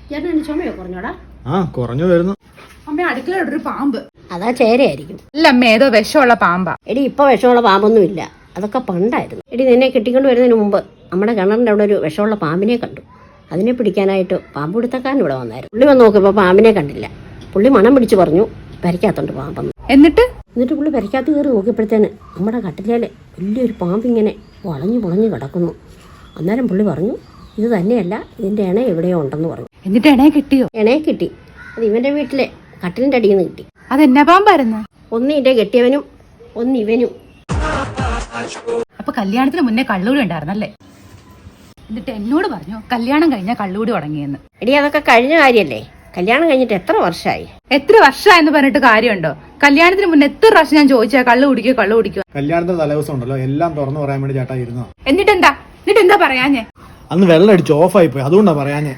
ചേട്ടൻ ചുമയോ കുറഞ്ഞോടാ? കുറഞ്ഞു വരുന്നു. അമ്മ അടുക്കളയോടൊരു പാമ്പ്. അതാ ചേരയായിരിക്കും. അല്ല അമ്മ, ഏതോ വിഷമുള്ള പാമ്പാ. എടി ഇപ്പൊ വിഷമുള്ള പാമ്പൊന്നും ഇല്ല, അതൊക്കെ പണ്ടായിരുന്നു. എടി നിന്നെ കെട്ടിക്കൊണ്ട് വരുന്നതിന് മുമ്പ് നമ്മുടെ കിണറിൻ്റെ അവിടെ ഒരു വിഷമുള്ള പാമ്പിനെ കണ്ടു. അതിനെ പിടിക്കാനായിട്ട് പാമ്പ് പിടുത്തക്കാരൻ ഇവിടെ വന്നായിരുന്നു. പുള്ളി വന്ന് നോക്കിയപ്പോൾ പാമ്പിനെ കണ്ടില്ല. പുള്ളി മണം പിടിച്ച് പറഞ്ഞു പെരയ്ക്കകത്തുണ്ട് പാമ്പെന്ന്. എന്നിട്ട് പുള്ളി പെരയ്ക്കകത്ത് കയറി നോക്കിയപ്പോഴത്തേന് നമ്മുടെ കട്ടിലേലെ വലിയൊരു പാമ്പ് ഇങ്ങനെ വളഞ്ഞു കിടക്കുന്നു. അന്നേരം പുള്ളി പറഞ്ഞു ഇത് തന്നെയല്ല, ഇതിൻ്റെ ഇണ എവിടെയോ ഉണ്ടെന്ന് പറഞ്ഞു. എന്നിട്ട് ഇണയെ കിട്ടിയോ? ഇണയെ കിട്ടി. അത് ഇവൻ്റെ വീട്ടിലെ കട്ടിലിൻ്റെ അടിയിൽ നിന്ന് കിട്ടി. അതെന്നാ പാമ്പായിരുന്നു? ഒന്ന് ഇതിൻ്റെ കെട്ടിയവനും ഒന്ന് ഇവനും. അപ്പൊ കല്യാണത്തിന് മുന്നേ കള്ളൂടി ഉണ്ടായിരുന്നല്ലേ? എന്നിട്ട് എന്നോട് പറഞ്ഞു കല്യാണം കഴിഞ്ഞാൽ കള്ളൂടി തുടങ്ങിയെന്ന്. എടി അതൊക്കെ കഴിഞ്ഞ കാര്യല്ലേ. കല്യാണം കഴിഞ്ഞിട്ട് എത്ര വർഷമായി? എത്ര വർഷമായെന്ന് പറഞ്ഞിട്ട് കാര്യമുണ്ടോ? കല്യാണത്തിന് മുന്നേ എത്ര പ്രാവശ്യം ഞാൻ ചോദിച്ചാ കള്ളു കുടിക്കുക. കല്യാണത്തിന്റെ തലേദിവസം ഉണ്ടല്ലോ എല്ലാം തുറന്നു പറയാൻ വേണ്ടി ചേട്ടാ ഇരുന്നോ. എന്നിട്ടെന്താ പറയാഞ്ഞേ? അന്ന് വെള്ളം അടിച്ച് ഓഫായി പോയി, അതുകൊണ്ടാ പറയാഞ്ഞേ.